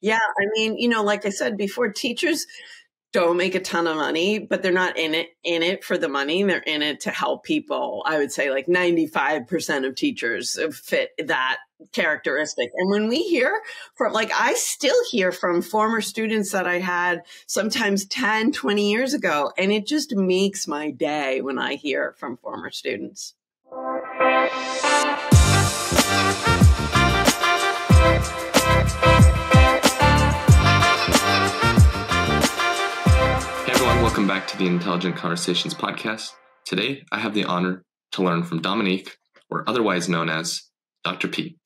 Yeah. I mean, like I said before, teachers don't make a ton of money, but they're not in it for the money. They're in it to help people. I would say like 95% of teachers fit that characteristic. And when we hear from, like, I still hear from former students that I had sometimes 10, 20 years ago, and it just makes my day when I hear from former students. Welcome back to the Intelligent Conversations podcast. Today, I have the honor to learn from Dominique, or otherwise known as Dr. P.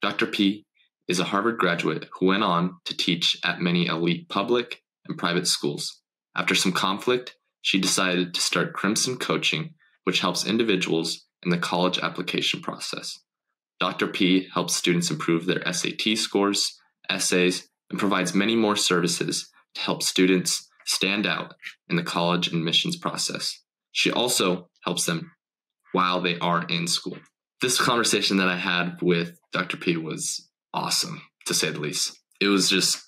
Dr. P is a Harvard graduate who went on to teach at many elite public and private schools. After some conflict, she decided to start Crimson Coaching, which helps individuals in the college application process. Dr. P helps students improve their SAT scores, essays, and provides many more services to help students stand out in the college admissions process. She also helps them while they are in school. This conversation that I had with Dr. P was awesome, to say the least. It was just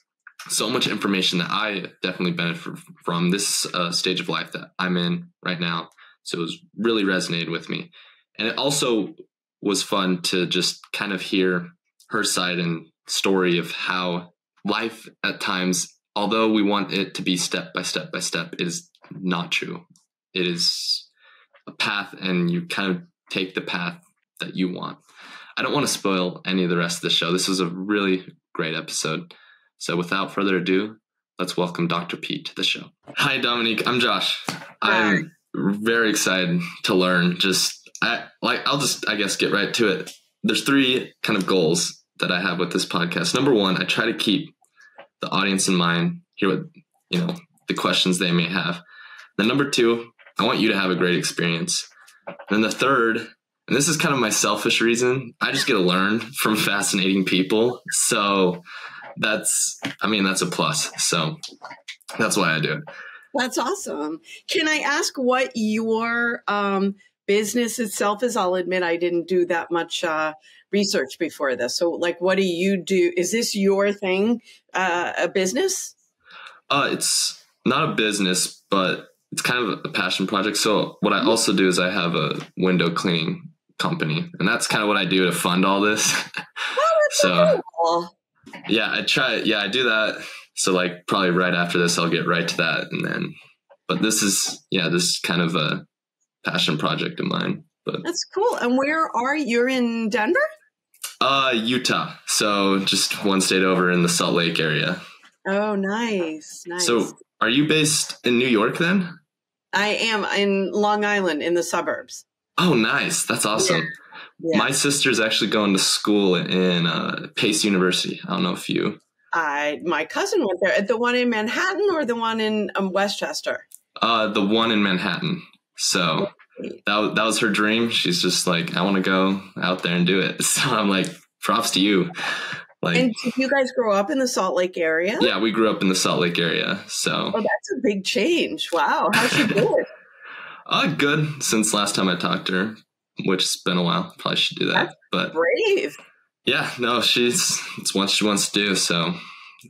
so much information that I definitely benefit from this stage of life that I'm in right now. So it was really resonated with me. And it also was fun to just kind of hear her side and story of how life at times, although we want it to be step by step by step, is not true. It is a path, and you kind of take the path that you want. I don't want to spoil any of the rest of the show. This was a really great episode. So without further ado, let's welcome Dr. P to the show. Hi, Dominique. I'm Josh. Hi. I'm very excited to learn. I'll just get right to it. There's three kind of goals that I have with this podcast. Number one, I try to keep the audience in mind, hear what, the questions they may have. Then number two, I want you to have a great experience. Then the third, and this is kind of my selfish reason, I just get to learn from fascinating people. So that's a plus. So that's why I do it. That's awesome. Can I ask what your business itself is? I'll admit I didn't do that much research before this. So, like, what do you do? Is this your thing, a business? It's not a business, but it's kind of a passion project. So what I also do is I have a window cleaning company, and that's kind of what I do to fund all this. Oh, that's so cool. Yeah, I do that. So like probably right after this, I'll get right to that. But this is kind of a passion project of mine. But that's cool. And where are you? You're in Denver? Utah. So just one state over in the Salt Lake area. Oh, nice. So are you based in New York then? I am in Long Island in the suburbs. Oh, nice. That's awesome. Yeah. My sister's actually going to school in Pace University. I don't know if you... my cousin went there. The one in Manhattan or the one in Westchester? The one in Manhattan. So that was her dream. She's just like, I want to go out there and do it. So I'm like, props to you. And did you guys grow up in the Salt Lake area? Yeah, we grew up in the Salt Lake area. So that's a big change. Wow. How's she doing? Good. Since last time I talked to her, which has been a while. Probably should do that. That's but brave. Yeah, no, it's what she wants to do. So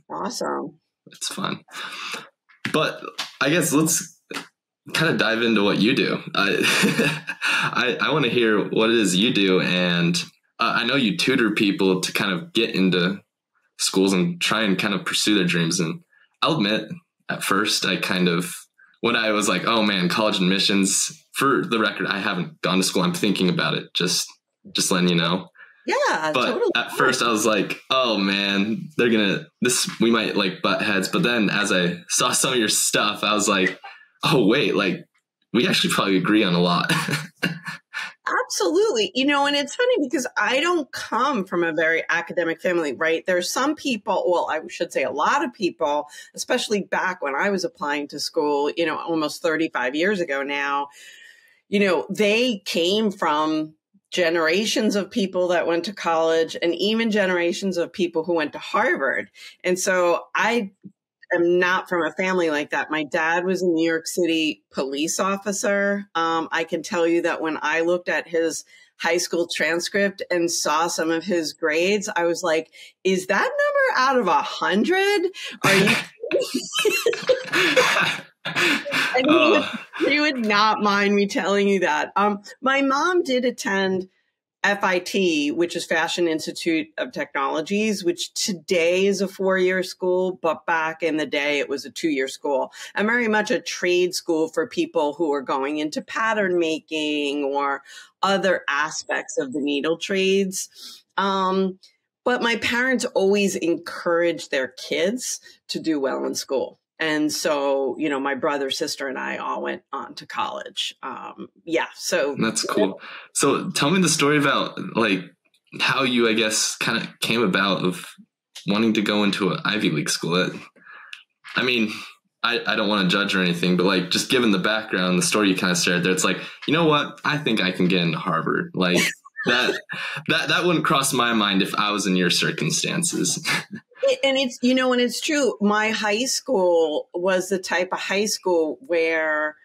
awesome. It's fun. But I guess let's kind of dive into what you do. I want to hear what it is you do. And I know you tutor people to kind of get into schools and try and kind of pursue their dreams. And I'll admit, at first, when I was like, oh man, college admissions, for the record, I haven't gone to school. I'm thinking about it, just letting you know. Yeah, but totally. At first I was like, oh man, we might like butt heads. But then as I saw some of your stuff, I was like, oh wait, like we actually probably agree on a lot. Absolutely. And it's funny because I don't come from a very academic family, right? There's some people, well, I should say a lot of people, especially back when I was applying to school, almost 35 years ago now, they came from generations of people that went to college and even generations of people who went to Harvard. And so I am not from a family like that. My dad was a New York City police officer. I can tell you that when I looked at his high school transcript and saw some of his grades, I was like, is that number out of 100? Are you? And he would not mind me telling you that. My mom did attend FIT, which is Fashion Institute of Technologies, which today is a 4-year school, but back in the day it was a 2-year school, and very much a trade school for people who are going into pattern making or other aspects of the needle trades. But my parents always encouraged their kids to do well in school. And so, my brother, sister, and I all went on to college. So that's cool. So tell me the story about like how you, I guess, kind of came about of wanting to go into an Ivy League school. I mean, I don't want to judge or anything, but like just given the background, the story you kind of shared there, it's like, you know what? I think I can get into Harvard. Like that wouldn't cross my mind if I was in your circumstances. And it's true. My high school was the type of high school where,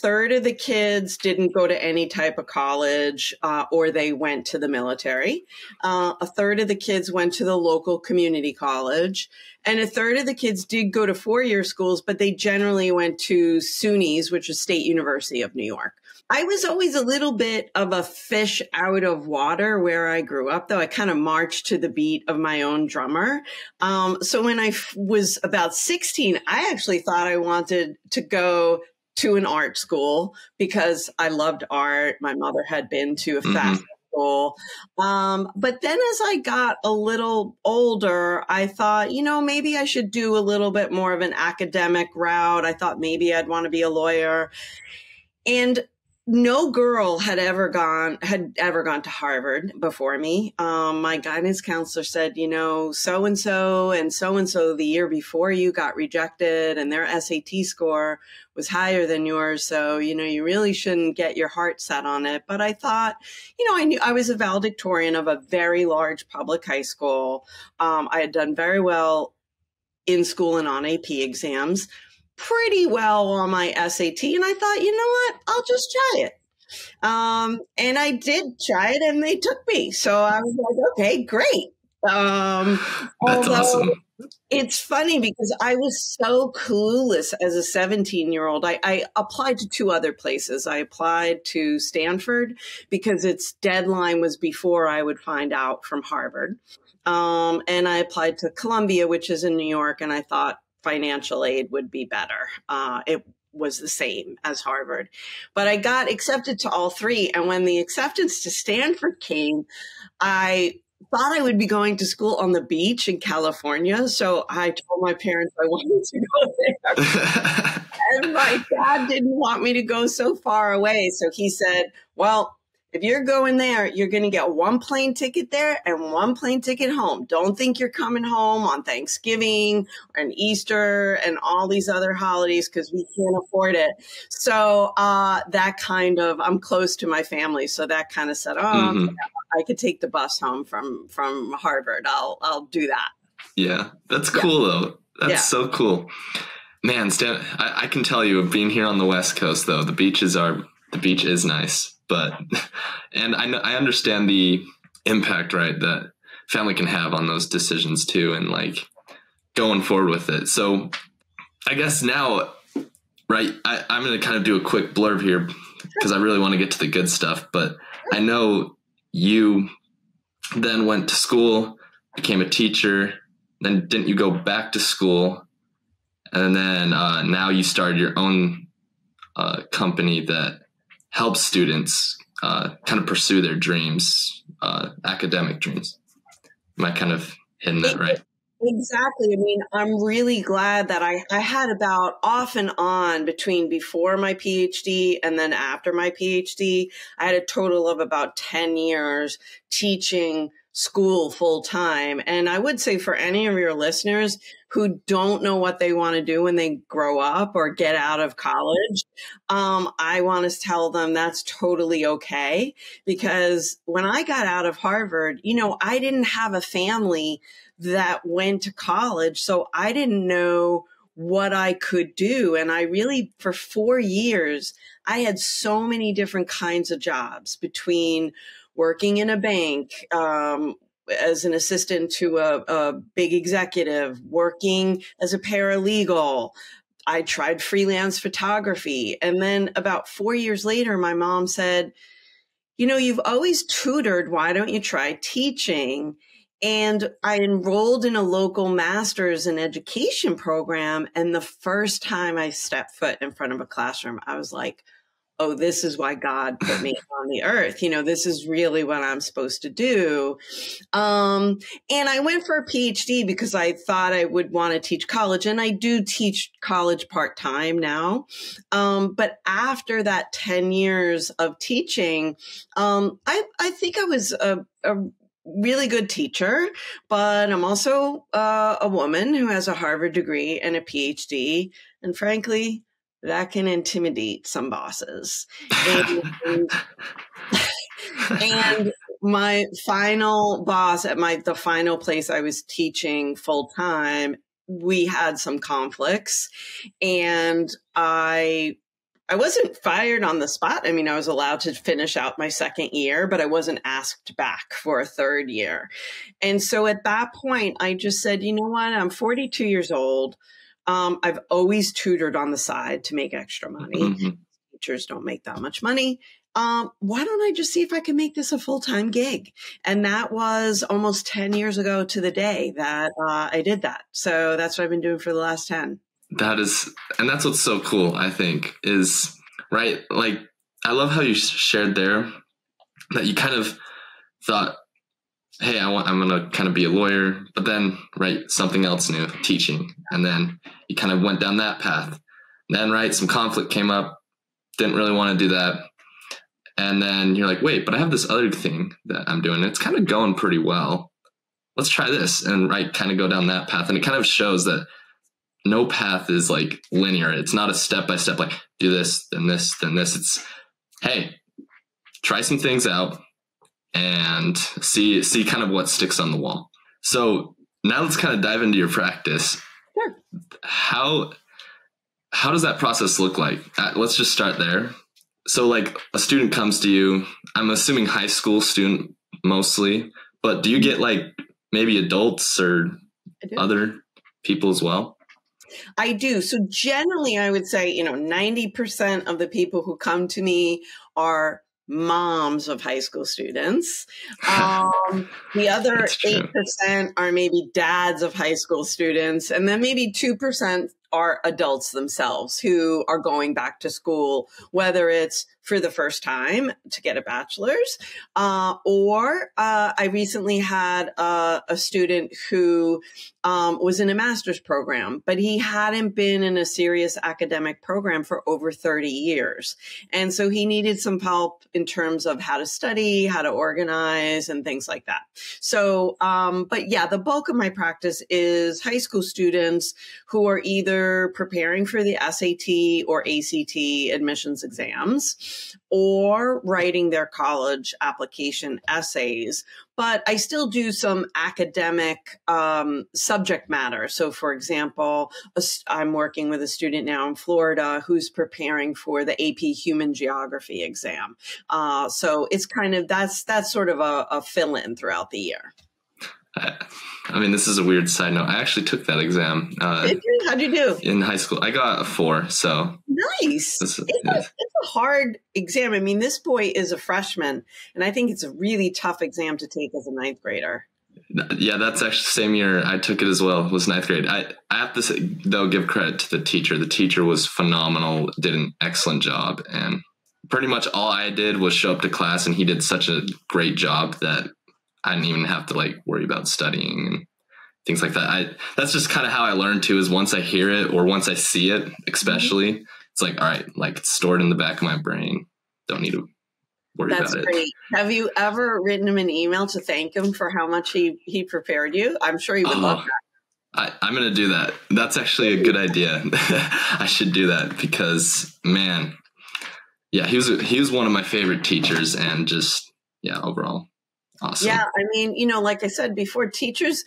third of the kids didn't go to any type of college or they went to the military. A third of the kids went to the local community college. And a third of the kids did go to 4-year schools, but they generally went to SUNY's, which is State University of New York. I was always a little bit of a fish out of water where I grew up, though. I kind of marched to the beat of my own drummer. So when I was about 16, I actually thought I wanted to go to an art school because I loved art. My mother had been to a fashion school. But then as I got a little older, I thought, maybe I should do a little bit more of an academic route. I thought maybe I'd want to be a lawyer. And no girl had ever gone to Harvard before me. My guidance counselor said, so-and-so and so-and-so the year before you got rejected and their SAT score was higher than yours. So, you really shouldn't get your heart set on it. But I thought, I knew I was a valedictorian of a very large public high school. I had done very well in school and on AP exams, pretty well on my SAT. And I thought, what, I'll just try it. And I did try it and they took me. So I was like, okay, great. That's awesome. It's funny because I was so clueless as a 17-year-old. I applied to 2 other places. I applied to Stanford because its deadline was before I would find out from Harvard. And I applied to Columbia, which is in New York. And I thought financial aid would be better. It was the same as Harvard, but I got accepted to all 3. And when the acceptance to Stanford came, I thought I would be going to school on the beach in California. So I told my parents I wanted to go there. And my dad didn't want me to go so far away. So he said, well, if you're going there, you're going to get 1 plane ticket there and 1 plane ticket home. Don't think you're coming home on Thanksgiving and Easter and all these other holidays because we can't afford it. So I'm close to my family. So that kind of said, I could take the bus home from Harvard. I'll do that. Yeah, that's cool though. That's so cool. Man, Stan, I can tell you, being here on the West Coast though, the beach is nice. And I understand the impact, right, that family can have on those decisions too, and like going forward with it. So I guess now, right, I'm going to kind of do a quick blurb here because I really want to get to the good stuff. But I know you then went to school, became a teacher, then didn't you go back to school? And then now you started your own company that helps students kind of pursue their dreams, academic dreams. Am I kind of hitting that right? Exactly. I mean, I'm really glad that I had about off and on between before my PhD and then after my PhD, I had a total of about 10 years teaching school full time. And I would say for any of your listeners who don't know what they want to do when they grow up or get out of college, I want to tell them that's totally okay. Because when I got out of Harvard, I didn't have a family that went to college. So I didn't know what I could do. And I really, for 4 years, I had so many different kinds of jobs, between working in a bank, as an assistant to a big executive, working as a paralegal. I tried freelance photography. And then about 4 years later, my mom said, you've always tutored. Why don't you try teaching? And I enrolled in a local master's in education program. And the first time I stepped foot in front of a classroom, I was like, oh, this is why God put me on the earth. This is really what I'm supposed to do. And I went for a PhD because I thought I would want to teach college. And I do teach college part-time now. But after that 10 years of teaching, I think I was a really good teacher, but I'm also a woman who has a Harvard degree and a PhD. And frankly, that can intimidate some bosses. And my final boss at the final place I was teaching full time, we had some conflicts, and I wasn't fired on the spot. I mean, I was allowed to finish out my second year, but I wasn't asked back for a third year. And so at that point, I just said, you know what? I'm 42 years old. I've always tutored on the side to make extra money. Mm-hmm. Teachers don't make that much money. Why don't I just see if I can make this a full-time gig? And that was almost 10 years ago to the day that I did that. So that's what I've been doing for the last 10. And that's what's so cool, I think, is, right? Like, I love how you shared there that you kind of thought, hey, I'm going to kind of be a lawyer, but then, right, something else new, teaching. And then you kind of went down that path. And then, right, some conflict came up, didn't really want to do that. And then you're like, wait, but I have this other thing that I'm doing. It's kind of going pretty well. Let's try this. And, right, kind of go down that path. And it kind of shows that no path is like linear. It's not a step-by-step, like do this, then this, then this. It's, hey, try some things out and see kind of what sticks on the wall. So now let's kind of dive into your practice. Sure. How does that process look like? Let's just start there. So like a student comes to you, I'm assuming high school student mostly, but do you get like maybe adults or other people as well? I do. So generally I would say, 90% of the people who come to me are moms of high school students. The other 8% are maybe dads of high school students. And then maybe 2% are adults themselves who are going back to school, whether it's for the first time to get a bachelor's, or I recently had a student who was in a master's program, but he hadn't been in a serious academic program for over 30 years. And so he needed some help in terms of how to study, how to organize, and things like that. So, but yeah, the bulk of my practice is high school students who are either preparing for the SAT or ACT admissions exams or writing their college application essays. But I still do some academic subject matter. So, for example, I'm working with a student now in Florida who's preparing for the AP Human Geography exam. So it's kind of that's sort of a fill-in throughout the year. I mean, this is a weird side note. I actually took that exam. How'd you do? In high school. I got a 4, so. Nice. It's a hard exam. I mean, this boy is a freshman, and I think it's a really tough exam to take as a 9th grader. Yeah, that's actually the same year I took it as well, was 9th grade. I have to say, though, give credit to the teacher. The teacher was phenomenal, did an excellent job, and pretty much all I did was show up to class, and he did such a great job that I didn't even have to like worry about studying and things like that. That's just kind of how I learned too, is once I hear it or once I see it, especially, it's like, all right, like it's stored in the back of my brain. Don't need to worry about it. That's great. Have you ever written him an email to thank him for how much he prepared you? I'm sure he would love that. I'm going to do that. That's actually a good idea. I should do that because, man, yeah, he was one of my favorite teachers and just, yeah, overall. Awesome. Yeah, I mean, like I said before, teachers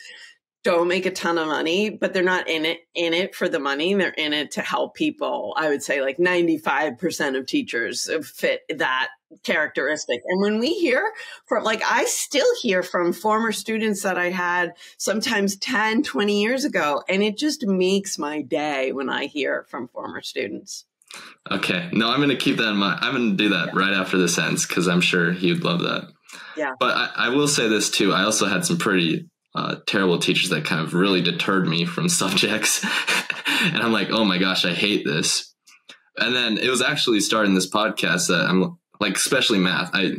don't make a ton of money, but they're not in it for the money. They're in it to help people. I would say like 95% of teachers fit that characteristic. And when we hear from, like, I still hear from former students that I had sometimes 10, 20 years ago, and it just makes my day when I hear from former students. Okay. No, I'm going to keep that in mind. I'm going to do that right after this ends, because I'm sure he'd love that. Yeah. But I will say this too. I also had some pretty terrible teachers that kind of really deterred me from subjects. And I'm like, oh my gosh, I hate this. And then it was actually starting this podcast that I'm like, especially math. I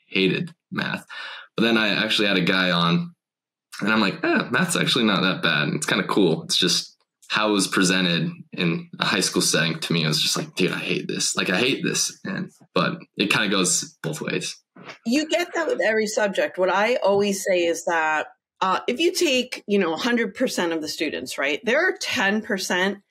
hated math. But then I actually had a guy on, and I'm like, math's actually not that bad. It's kind of cool. It's just how it was presented in a high school setting to me. I was just like, dude, I hate this. Like, I hate this. But it kind of goes both ways. You get that with every subject. What I always say is that if you take, 100% of the students, right, there are 10%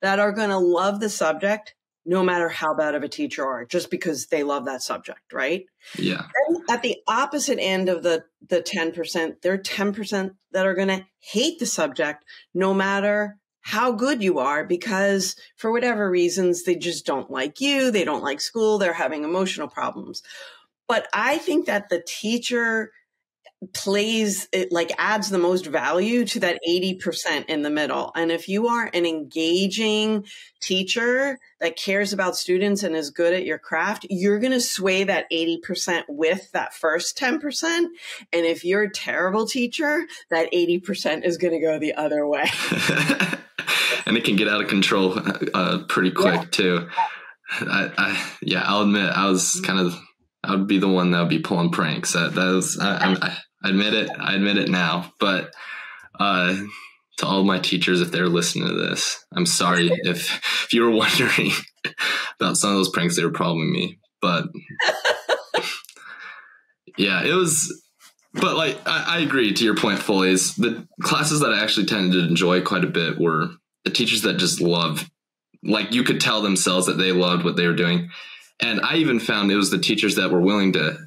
that are going to love the subject no matter how bad of a teacher are, just because they love that subject, right? Yeah. And at the opposite end of the 10%, there are 10% that are going to hate the subject no matter how good you are, because for whatever reasons, they just don't like you. They don't like school. They're having emotional problems. But I think that the teacher adds the most value to that 80% in the middle. And if you are an engaging teacher that cares about students and is good at your craft, you're going to sway that 80% with that first 10%. And if you're a terrible teacher, that 80% is going to go the other way. And it can get out of control pretty quick too. I'll admit I would be the one that would be pulling pranks. I admit it. I admit it now. But to all my teachers, if they're listening to this, I'm sorry if you were wondering about some of those pranks. They were probably me. But yeah, it was. But like I agree to your point fully. Is the classes that I actually tended to enjoy quite a bit were the teachers that just loved, like, you could tell themselves that they loved what they were doing. And I even found it was the teachers that were willing to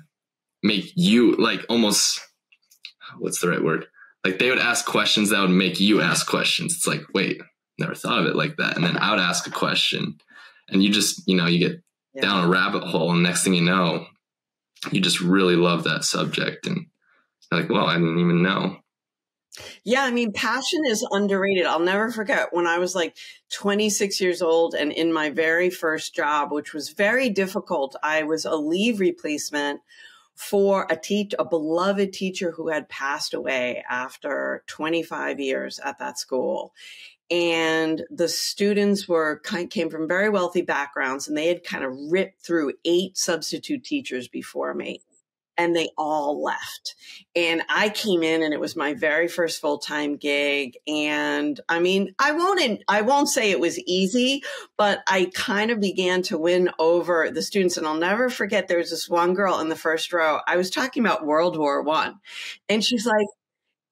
make you, like, almost, what's the right word? Like, they would ask questions that would make you ask questions. It's like, wait, never thought of it like that. And then I would ask a question, and you just, you get down a rabbit hole, and next thing you know, you just really love that subject. And you're like, well, I didn't even know. Yeah, I mean, passion is underrated. I'll never forget when I was like 26 years old and in my very first job, which was very difficult. I was a leave replacement for a beloved teacher who had passed away after 25 years at that school. And the students came from very wealthy backgrounds, and they had kind of ripped through 8 substitute teachers before me. And they all left. And I came in, and it was my very first full-time gig. And I mean, I won't say it was easy, but I kind of began to win over the students. And I'll never forget, there was this one girl in the first row. I was talking about World War I, and she's like,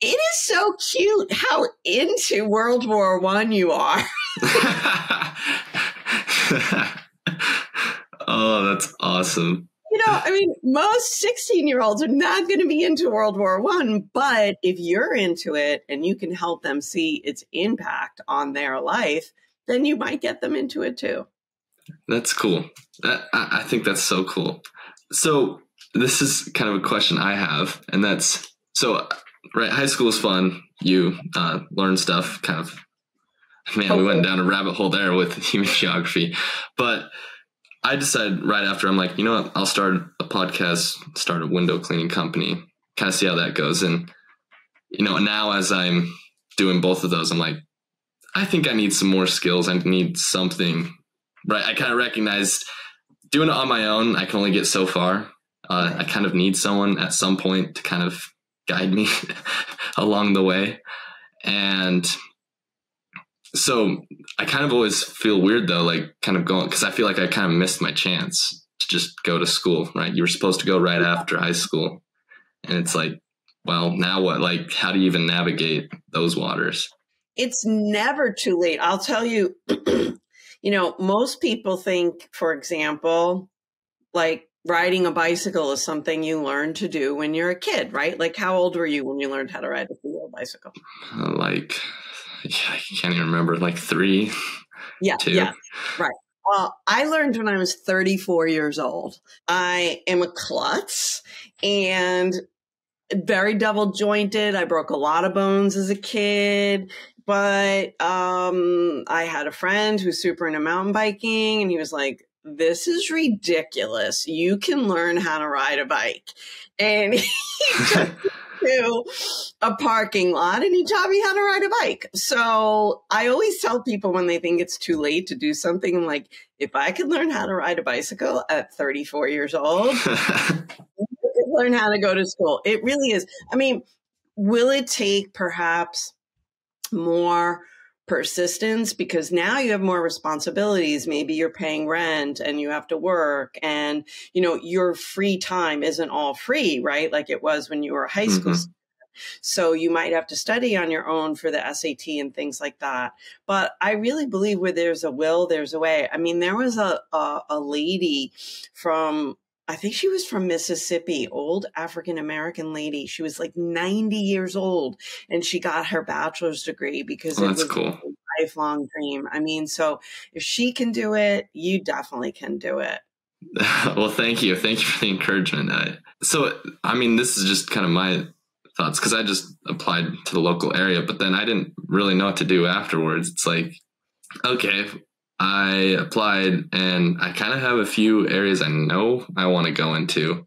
"It is so cute how into World War I you are." Oh, that's awesome. I mean, most 16-year-olds are not going to be into World War I, but if you're into it and you can help them see its impact on their life, then you might get them into it too. That's cool. I think that's so cool. So this is kind of a question I have, and that's, right, high school is fun. You learn stuff, kind of, man, we went down a rabbit hole there with human geography, but I decided right after, I'm like, you know what, I'll start a podcast, start a window cleaning company, kind of see how that goes. And, now as I'm doing both of those, I'm like, I think I need some more skills. I need something, right? I kind of recognized doing it on my own, I can only get so far. I kind of need someone at some point to kind of guide me along the way. And so I kind of always feel weird though, like kind of going, because I feel like I kind of missed my chance to just go to school, right? You were supposed to go right after high school. And it's like, well, now what? Like, how do you even navigate those waters? It's never too late. I'll tell you, most people think, for example, like riding a bicycle is something you learn to do when you're a kid, right? Like, how old were you when you learned how to ride a two-wheel bicycle? Like, I can't even remember, like 3, Yeah, 2. yeah, right. Well, I learned when I was 34 years old. I am a klutz and very double jointed. I broke a lot of bones as a kid, but I had a friend who's super into mountain biking, and he was like, "This is ridiculous. You can learn how to ride a bike." And he took me to a parking lot and he taught me how to ride a bike. So I always tell people when they think it's too late to do something, I'm like, if I could learn how to ride a bicycle at 34 years old, learn how to go to school. It really is. I mean, will it take perhaps more persistence because now you have more responsibilities? Maybe you're paying rent and you have to work, and your free time isn't all free, right? Like it was when you were a high school student. So you might have to study on your own for the SAT and things like that. But I really believe where there's a will, there's a way. I mean, there was a lady from, I think she was from Mississippi, old African-American lady. She was like 90 years old and she got her bachelor's degree because it was cool. a lifelong dream. I mean, so if she can do it, you definitely can do it. Well, thank you. Thank you for the encouragement. So, I mean, this is just kind of my thoughts because I just applied to the local area, but then I didn't really know what to do afterwards. It's like, okay, I applied and I kind of have a few areas I know I want to go into,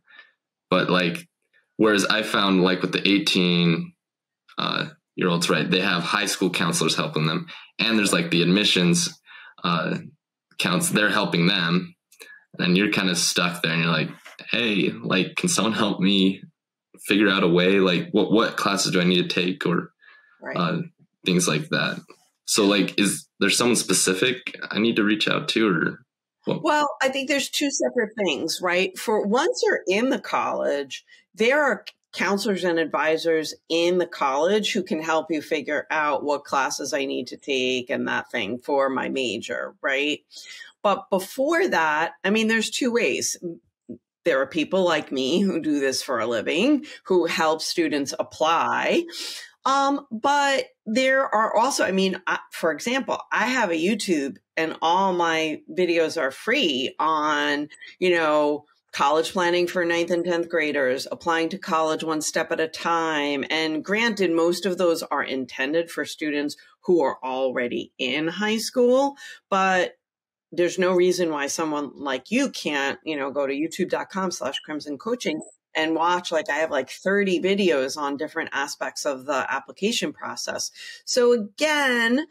but like, whereas I found like with the 18 year olds, right, they have high school counselors helping them, and there's like the admissions counts, they're helping them, and you're kind of stuck there and you're like, hey, like, can someone help me figure out a way, like what classes do I need to take, or things like that. So like, is there someone specific I need to reach out to, or what? Well, I think there's two separate things, right? For once you're in the college, there are counselors and advisors in the college who can help you figure out what classes I need to take and that thing for my major, right? But before that, I mean, there's two ways. There are people like me who do this for a living, who help students apply. But there are also, I mean, for example, I have a YouTube and all my videos are free on, college planning for 9th and 10th graders, applying to college one step at a time. And granted, most of those are intended for students who are already in high school, but there's no reason why someone like you can't, go to youtube.com/Crimson Coaching and watch, like I have like 30 videos on different aspects of the application process. So again,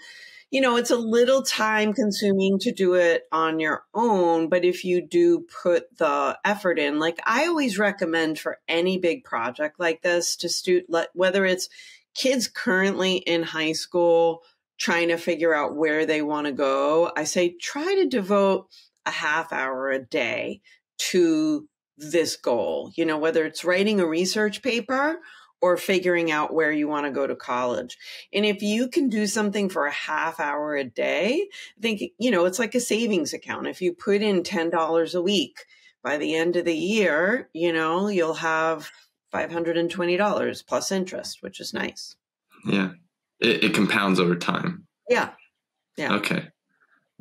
it's a little time consuming to do it on your own, but if you do put the effort in, like I always recommend for any big project like this to whether it's kids currently in high school trying to figure out where they want to go, I say try to devote a half hour a day to this goal, whether it's writing a research paper or figuring out where you want to go to college. And if you can do something for a half hour a day, I think, it's like a savings account. If you put in $10 a week, by the end of the year, you'll have $520 plus interest, which is nice. Yeah. It compounds over time. Yeah. Yeah. Okay.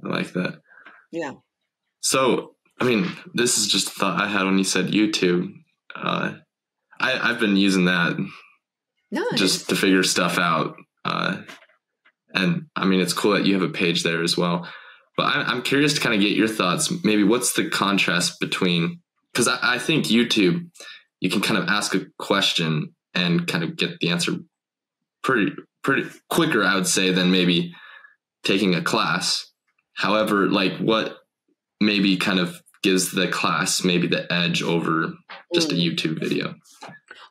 I like that. Yeah. So, I mean, this is just a thought I had when you said YouTube. I've been using that just to figure stuff out. And I mean, it's cool that you have a page there as well. But I'm curious to kind of get your thoughts. Maybe what's the contrast between, because I think YouTube, you can kind of ask a question and kind of get the answer pretty quicker, I would say, than maybe taking a class. However, like what maybe kind of gives the class maybe the edge over just a YouTube video?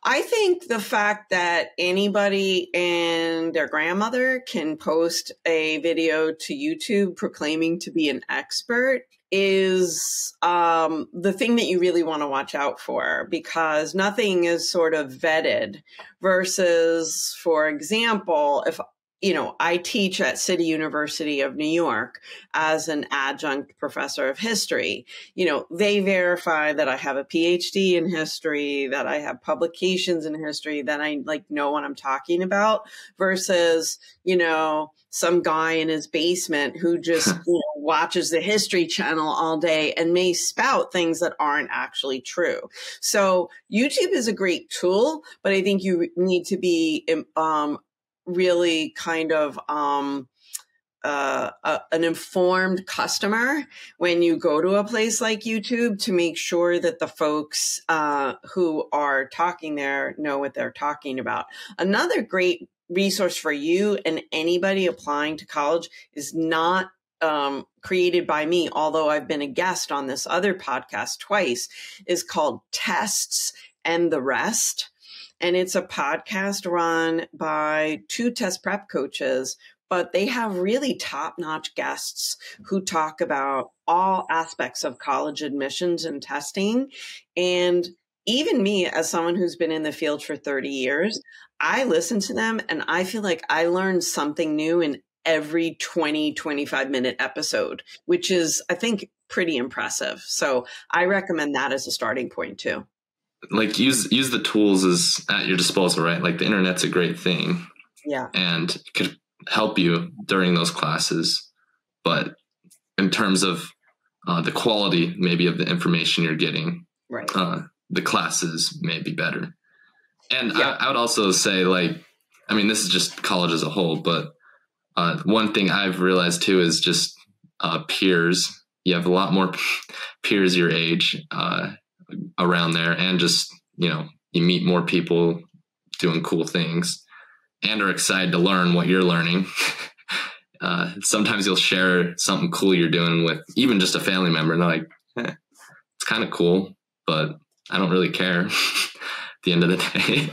I think the fact that anybody and their grandmother can post a video to YouTube proclaiming to be an expert is the thing that you really want to watch out for, because nothing is sort of vetted versus, for example, if I teach at City University of New York as an adjunct professor of history. They verify that I have a PhD in history, that I have publications in history, that I know what I'm talking about versus, some guy in his basement who just watches the History Channel all day and may spout things that aren't actually true. So YouTube is a great tool, but I think you need to be really kind of an informed customer when you go to a place like YouTube to make sure that the folks who are talking there know what they're talking about. Another great resource for you and anybody applying to college is not created by me, although I've been a guest on this other podcast twice, is called Tests and the Rest. And it's a podcast run by 2 test prep coaches, but they have really top-notch guests who talk about all aspects of college admissions and testing. And even me, as someone who's been in the field for 30 years, I listen to them and I feel like I learned something new in every 20, 25-minute episode, which is, I think, pretty impressive. So I recommend that as a starting point too. Use the tools as at your disposal, right? The internet's a great thing. Yeah. And it could help you during those classes. But in terms of the quality maybe of the information you're getting, right, the classes may be better. And yeah. I would also say, this is just college as a whole, but one thing I've realized too is just peers. You have a lot more peers your age around there, and just, you meet more people doing cool things and are excited to learn what you're learning. Sometimes you'll share something cool you're doing with even just a family member, and they're like, it's kind of cool, but I don't really care at the end of the day.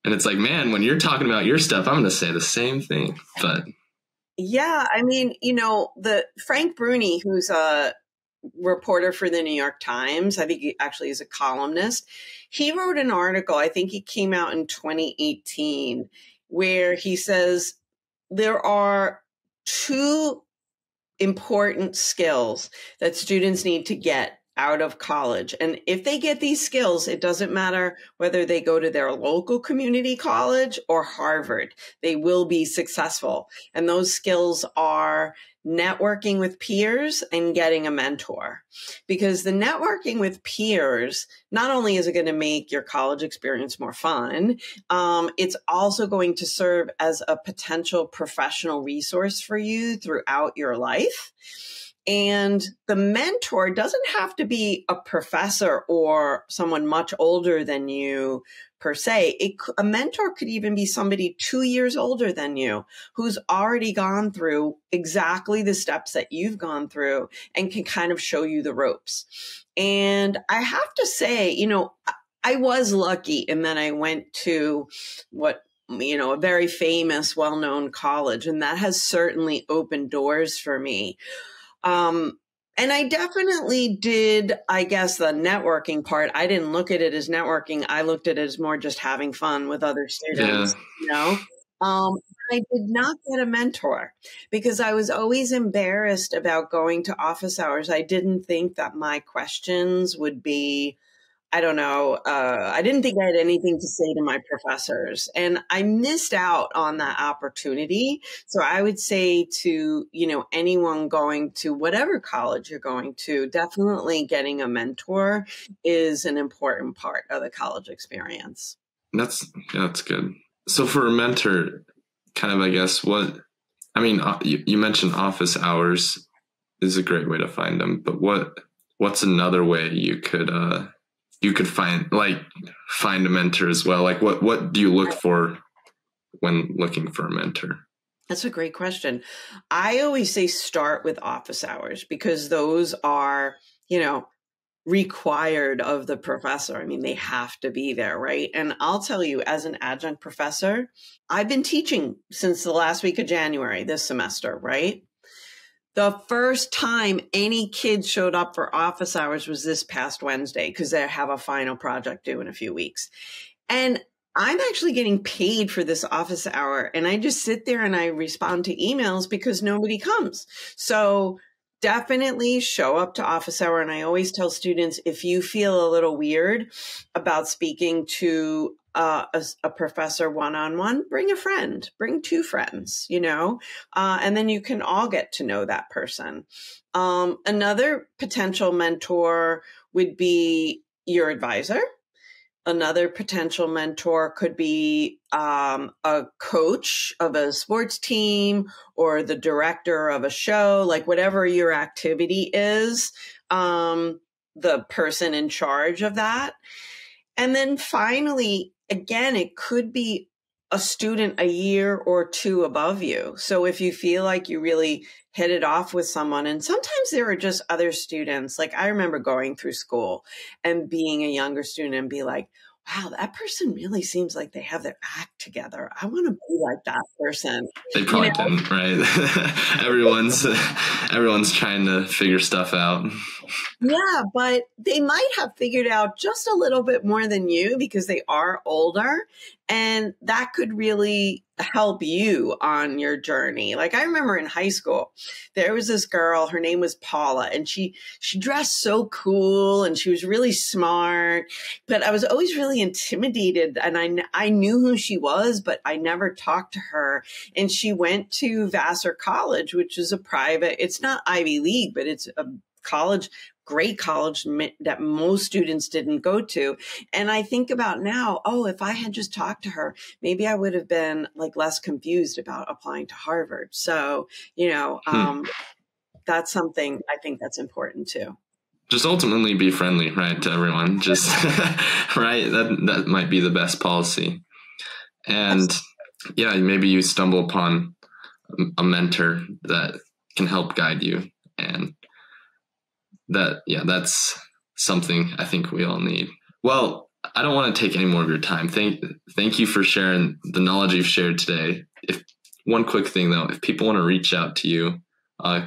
And it's like, man, when you're talking about your stuff, I'm going to say the same thing. But yeah, the Frank Bruni, who's a reporter for the New York Times, I think he actually is a columnist, he wrote an article, I think it came out in 2018, where he says there are 2 important skills that students need to get out of college. And if they get these skills, it doesn't matter whether they go to their local community college or Harvard, they will be successful. And those skills are networking with peers and getting a mentor. Because the networking with peers, not only is it going to make your college experience more fun, it's also going to serve as a potential professional resource for you throughout your life. And the mentor doesn't have to be a professor or someone much older than you per se. A mentor could even be somebody 2 years older than you who's already gone through exactly the steps that you've gone through and can kind of show you the ropes. And I have to say, I was lucky in that I went to a very famous, well-known college, and that has certainly opened doors for me. And I definitely did, I guess, the networking part. I didn't look at it as networking. I looked at it as more just having fun with other students, I did not get a mentor because I was always embarrassed about going to office hours. I didn't think that my questions would be, I don't know. I didn't think I had anything to say to my professors, and I missed out on that opportunity. So I would say to, anyone going to whatever college you're going to, definitely getting a mentor is an important part of the college experience. That's good. So for a mentor, kind of, I guess, you mentioned office hours is a great way to find them, but what's another way you could find a mentor as well? What do you look for when looking for a mentor? That's a great question. I always say start with office hours because those are, required of the professor. I mean, they have to be there, right? And I'll tell you, as an adjunct professor, I've been teaching since the last week of January this semester, right? The first time any kids showed up for office hours was this past Wednesday because they have a final project due in a few weeks. And I'm actually getting paid for this office hour, and I just sit there and I respond to emails because nobody comes. So definitely show up to office hour. And I always tell students, if you feel a little weird about speaking to a professor one-on-one, bring a friend, bring two friends, and then you can all get to know that person. Another potential mentor would be your advisor. Another potential mentor could be a coach of a sports team or the director of a show, like whatever your activity is, the person in charge of that. And then finally, again, it could be a student a year or two above you. So if you feel like you really hit it off with someone, and sometimes there are just other students, like I remember going through school and being a younger student and be like, wow, that person really seems like they have their act together. I want to be like that person. They probably didn't, right? everyone's trying to figure stuff out. Yeah, but they might have figured out just a little bit more than you because they are older, and that could really help you on your journey. Like I remember in high school, there was this girl, her name was Paula, and she dressed so cool and she was really smart, but I was always really intimidated, and I knew who she was, but I never talked to her. And she went to Vassar College, which is a private, it's not Ivy League, but it's a college, great college that most students didn't go to. And I think about now, if I had just talked to her, maybe I would have been like less confused about applying to Harvard. So, that's something I think that's important too. Just ultimately be friendly, right, to everyone. Just right. That might be the best policy. And yeah, maybe you stumble upon a mentor that can help guide you, and that's something I think we all need. Well, I don't want to take any more of your time. Thank you for sharing the knowledge you've shared today. If one quick thing though, if people want to reach out to you,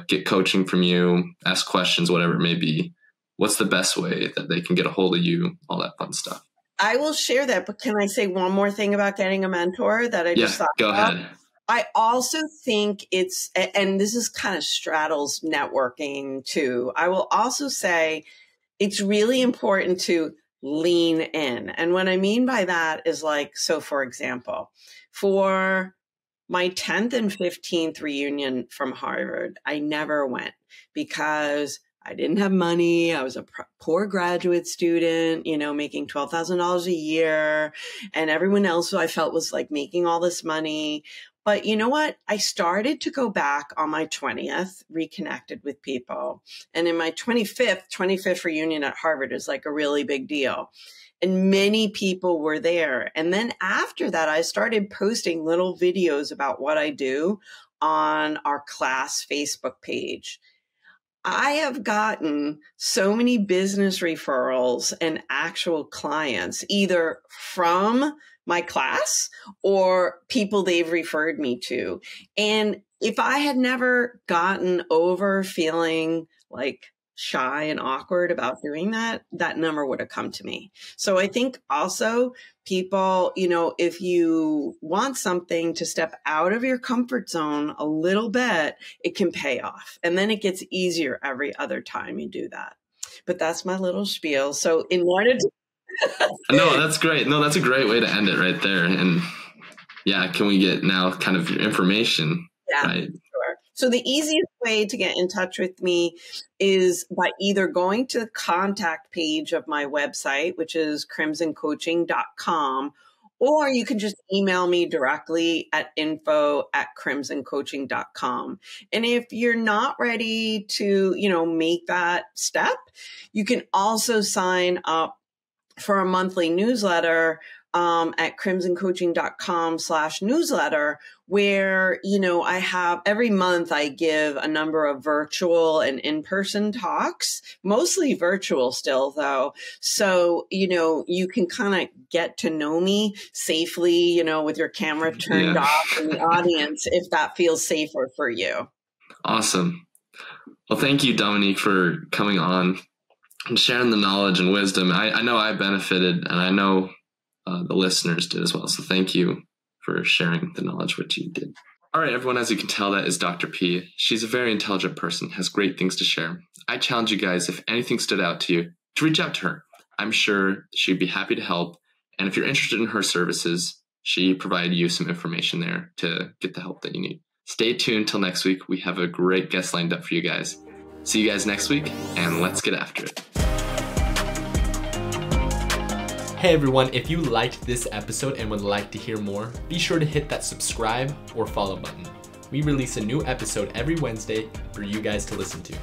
get coaching from you, ask questions, whatever it may be, what's the best way that they can get a hold of you, all that fun stuff? I will share that, but can I say one more thing about getting a mentor that I just thought go about? ahead. I also think and this is kind of straddles networking too. I will also say it's really important to lean in. And what I mean by that is like, so for example, for my 10th and 15th reunion from Harvard, I never went because I didn't have money. I was a poor graduate student, making $12,000 a year. And everyone else who I felt was like making all this money. But you know what? I started to go back on my 20th, reconnected with people. And in my 25th reunion at Harvard is like a really big deal. And many people were there. And then after that, I started posting little videos about what I do on our class Facebook page. I have gotten so many business referrals and actual clients, either from my class or people they've referred me to. And if I had never gotten over feeling like shy and awkward about doing that, that number would have come to me. So I think also people, if you want something to step out of your comfort zone a little bit, it can pay off. And then it gets easier every other time you do that. But that's my little spiel. So in order to No, that's great. No, that's a great way to end it right there. And yeah, can we get now kind of your information? Yeah, right? Sure. So the easiest way to get in touch with me is by either going to the contact page of my website, which is crimsoncoaching.com, or you can just email me directly at info@crimsoncoaching.com. And if you're not ready to, make that step, you can also sign up for a monthly newsletter at crimsoncoaching.com/newsletter, where, I have every month I give a number of virtual and in-person talks, mostly virtual still though. So, you can kind of get to know me safely, with your camera turned off in the audience, if that feels safer for you. Awesome. Well, thank you, Dominique, for coming on and sharing the knowledge and wisdom. I know I benefited, and I know the listeners did as well. So thank you for sharing the knowledge which you did. All right, everyone, as you can tell, that is Dr. P. She's a very intelligent person, has great things to share. I challenge you guys, if anything stood out to you, to reach out to her. I'm sure she'd be happy to help. And if you're interested in her services, she provided you some information there to get the help that you need. Stay tuned till next week. We have a great guest lined up for you guys. See you guys next week, and let's get after it. Hey everyone, if you liked this episode and would like to hear more, be sure to hit that subscribe or follow button. We release a new episode every Wednesday for you guys to listen to.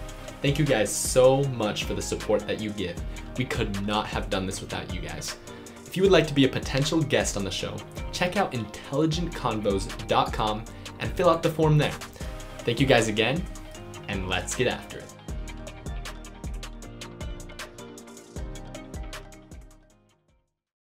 Thank you guys so much for the support that you give. We could not have done this without you guys. If you would like to be a potential guest on the show, check out intelligentconvos.com and fill out the form there. Thank you guys again, and let's get after it.